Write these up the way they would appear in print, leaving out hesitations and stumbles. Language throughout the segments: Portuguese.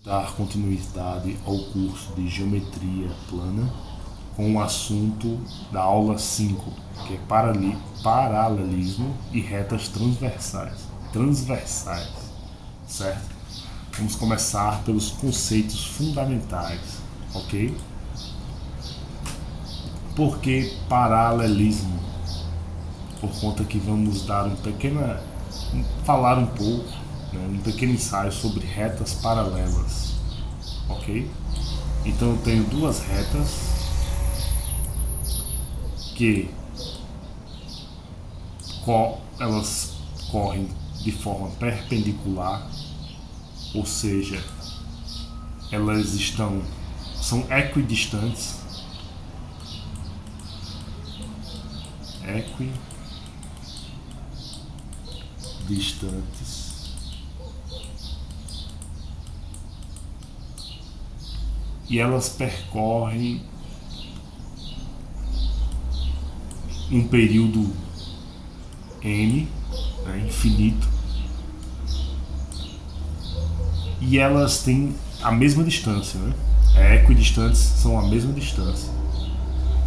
dar continuidade ao curso de Geometria Plana com o assunto da aula 5, que é paralelismo e retas transversais, certo? Vamos começar pelos conceitos fundamentais, ok? Por que paralelismo? Por conta que vamos dar falar um pouco, né, um pequeno ensaio sobre retas paralelas, ok? Então eu tenho duas retas que elas correm de forma perpendicular, ou seja, elas são equidistantes, e elas percorrem um período n, né, infinito, e elas têm a mesma distância, né? Equidistantes são a mesma distância,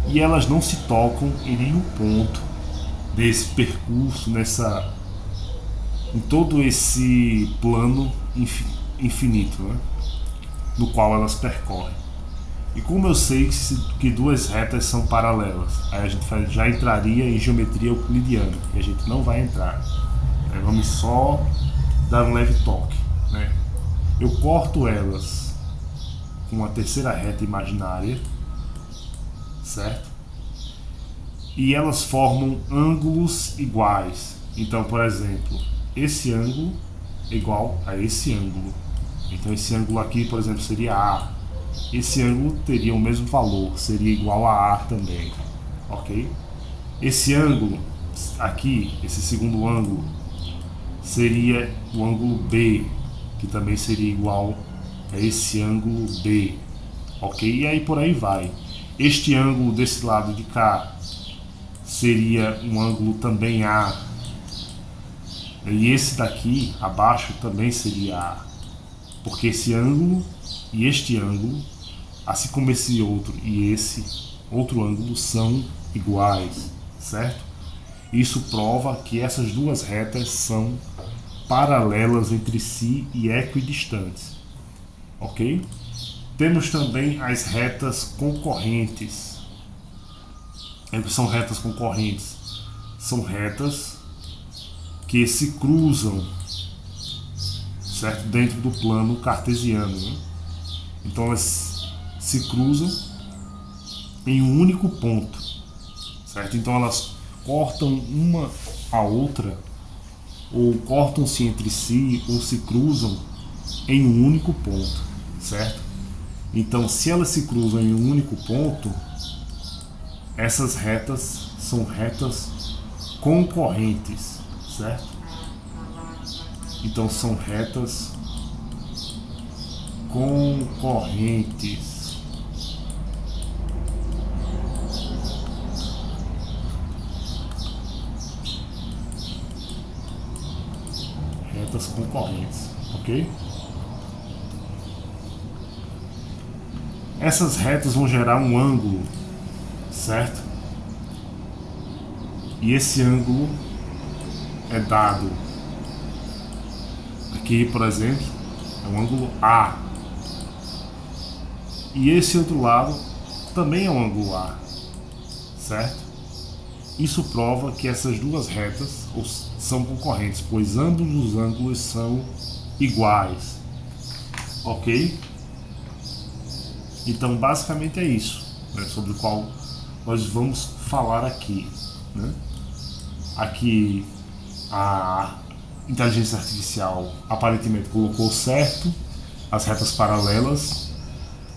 e elas não se tocam em nenhum ponto desse percurso, em todo esse plano infinito, né, no qual elas percorrem. E como eu sei que duas retas são paralelas, aí a gente já entraria em geometria euclidiana, e a gente não vai entrar. Vamos só dar um leve toque, né? Eu corto elas com uma terceira reta imaginária, certo? E elas formam ângulos iguais. Então, por exemplo, esse ângulo é igual a esse ângulo. Então esse ângulo aqui, por exemplo, seria A. Esse ângulo teria o mesmo valor, seria igual a A também, ok? Esse ângulo aqui, esse segundo ângulo, seria o ângulo B, que também seria igual a esse ângulo B, ok? E aí por aí vai. Este ângulo desse lado de cá seria um ângulo também A, e esse daqui abaixo também seria A, porque esse ângulo e este ângulo, assim como esse outro e esse outro ângulo, são iguais, certo? Isso prova que essas duas retas são paralelas entre si e equidistantes, ok? Temos também as retas concorrentes. São retas concorrentes. São retas que se cruzam, certo? Dentro do plano cartesiano, né? Então elas se cruzam em um único ponto, certo? Então elas cortam uma a outra, ou cortam-se entre si, ou se cruzam em um único ponto, certo? Então, se elas se cruzam em um único ponto, essas retas são retas concorrentes, certo? Então são retas concorrentes. Retas concorrentes, ok? Essas retas vão gerar um ângulo, certo? E esse ângulo é dado aqui, por exemplo, é um ângulo A. E esse outro lado também é um ângulo A, certo? Isso prova que essas duas retas são concorrentes, pois ambos os ângulos são iguais, ok? Então, basicamente é isso, né, sobre o qual nós vamos falar aqui, né? Aqui a inteligência artificial aparentemente colocou certo, as retas paralelas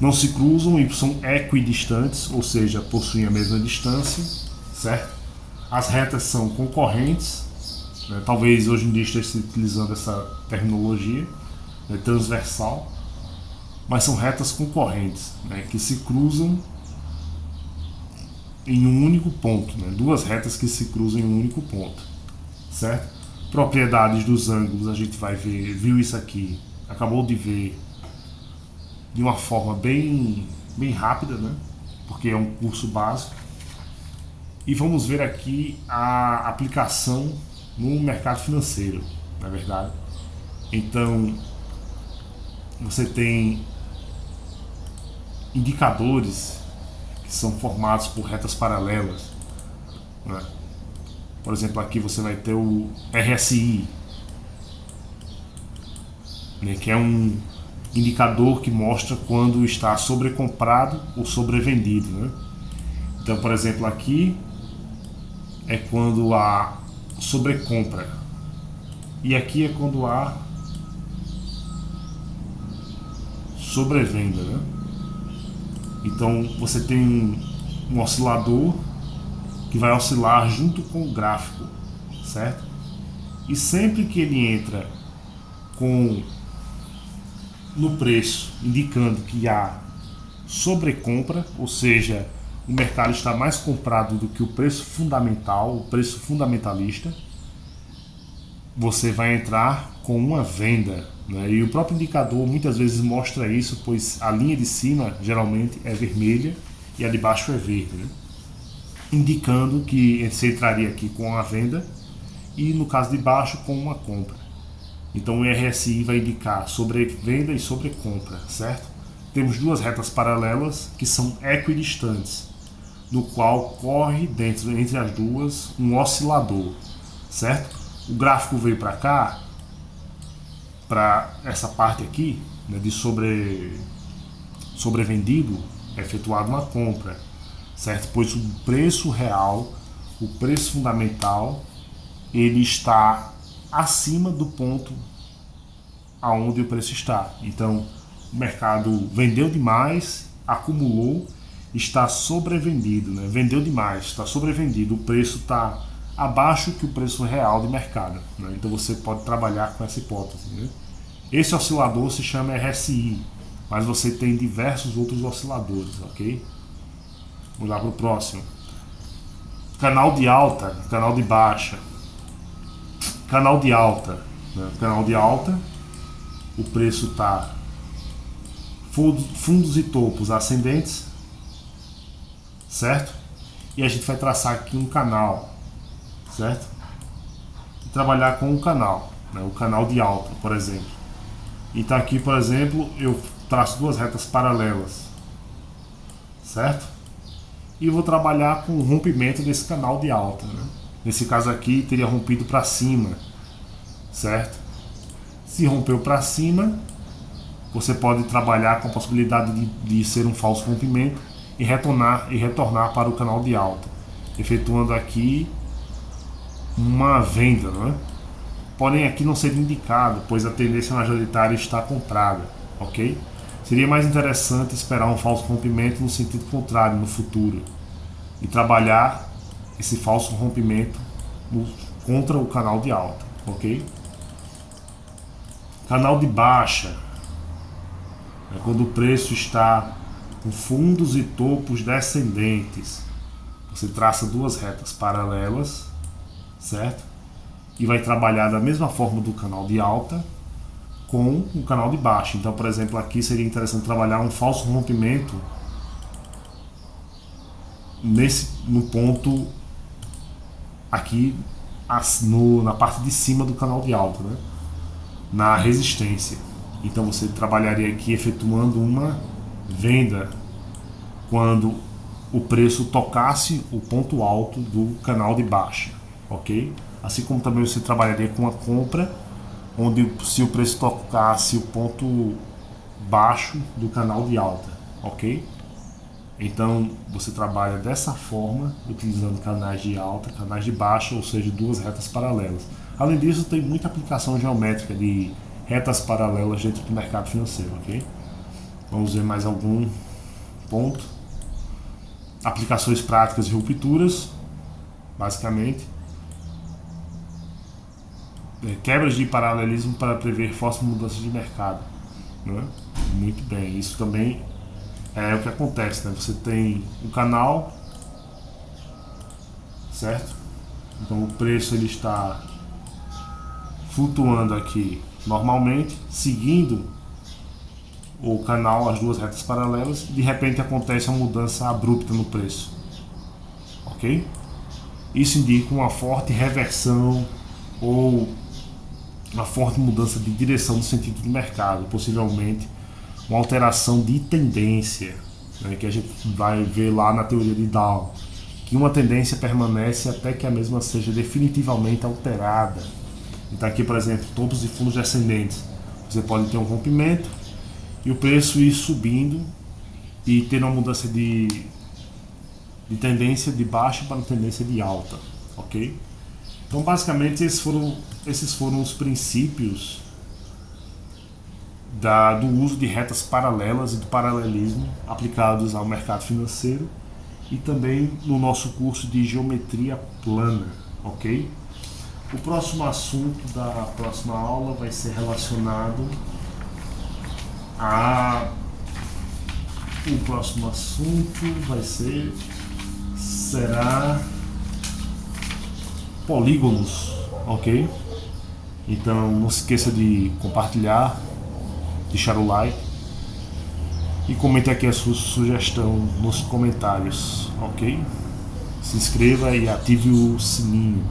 não se cruzam e são equidistantes, ou seja, possuem a mesma distância, certo? As retas são concorrentes, né? Talvez hoje em dia esteja utilizando essa terminologia, né, transversal, mas são retas concorrentes, né, que se cruzam em um único ponto, né? Duas retas que se cruzam em um único ponto, certo? Propriedades dos ângulos, a gente vai ver, viu isso aqui, acabou de ver de uma forma bem rápida, né? Porque é um curso básico. E vamos ver aqui a aplicação no mercado financeiro, na verdade. Então, você tem indicadores que são formados por retas paralelas, né? Por exemplo, aqui você vai ter o RSI, né, que é um indicador que mostra quando está sobrecomprado ou sobrevendido, né? Então, por exemplo, aqui é quando há sobrecompra e aqui é quando há sobrevenda, né? Então você tem um oscilador que vai oscilar junto com o gráfico, certo? E sempre que ele entra no preço indicando que há sobrecompra, ou seja, o mercado está mais comprado do que o preço fundamental, o preço fundamentalista, você vai entrar com uma venda, né? E o próprio indicador muitas vezes mostra isso, pois a linha de cima geralmente é vermelha e a de baixo é verde, né? Indicando que você entraria aqui com a venda e no caso de baixo com uma compra. Então o RSI vai indicar sobre venda e sobre compra, certo? Temos duas retas paralelas que são equidistantes, no qual corre entre as duas um oscilador, certo? O gráfico veio para cá, para essa parte aqui, né, de sobrevendido, é efetuada uma compra, certo? Pois o preço real, o preço fundamental, ele está acima do ponto aonde o preço está. Então, o mercado vendeu demais, acumulou, está sobrevendido, né? Vendeu demais, está sobrevendido, o preço está abaixo que o preço real de mercado, né? Então você pode trabalhar com essa hipótese, né? Esse oscilador se chama RSI, mas você tem diversos outros osciladores, ok? Vamos lá para o próximo. Canal de alta, canal de baixa. Canal de alta, né? Canal de alta, o preço está fundos e topos ascendentes, certo? E a gente vai traçar aqui um canal, certo? E trabalhar com um canal, né? O canal de alta, por exemplo. Então aqui, por exemplo, eu traço duas retas paralelas, certo? E vou trabalhar com o rompimento desse canal de alta, né? Nesse caso aqui teria rompido para cima, certo? Se rompeu para cima, você pode trabalhar com a possibilidade de ser um falso rompimento e retornar para o canal de alta, efetuando aqui uma venda, né? Porém aqui não seria indicado, pois a tendência majoritária está comprada, ok? Seria mais interessante esperar um falso rompimento no sentido contrário no futuro e trabalhar esse falso rompimento contra o canal de alta, ok? Canal de baixa é quando o preço está com fundos e topos descendentes. Você traça duas retas paralelas, certo? E vai trabalhar da mesma forma do canal de alta com o canal de baixa. Então, por exemplo, aqui seria interessante trabalhar um falso rompimento no ponto aqui na parte de cima do canal de alta, né? Na resistência. Então você trabalharia aqui efetuando uma venda quando o preço tocasse o ponto alto do canal de baixa, ok? Assim como também você trabalharia com a compra, onde se o preço tocasse o ponto baixo do canal de alta, ok? Então você trabalha dessa forma, utilizando canais de alta, canais de baixa, ou seja, duas retas paralelas. Além disso, tem muita aplicação geométrica de retas paralelas dentro do mercado financeiro, ok? Vamos ver mais algum ponto. Aplicações práticas e rupturas, basicamente. Quebras de paralelismo para prever fortes mudanças de mercado, né? Muito bem, isso também é o que acontece, né? Você tem um canal, certo? Então o preço ele está flutuando aqui normalmente, seguindo o canal, as duas retas paralelas, de repente acontece uma mudança abrupta no preço, ok? Isso indica uma forte reversão ou uma forte mudança de direção no sentido do mercado, possivelmente uma alteração de tendência, né, que a gente vai ver lá na teoria de Dow, que uma tendência permanece até que a mesma seja definitivamente alterada. Então aqui, por exemplo, topos de fundos descendentes, você pode ter um rompimento e o preço ir subindo e ter uma mudança de tendência de baixa para tendência de alta, ok? Então basicamente esses foram os princípios do uso de retas paralelas e do paralelismo aplicados ao mercado financeiro e também no nosso curso de geometria plana, ok? O próximo assunto da próxima aula vai ser relacionado o próximo assunto será polígonos, ok? Então não se esqueça de compartilhar, deixar o like e comente aqui a sua sugestão nos comentários, ok? Se inscreva e ative o sininho.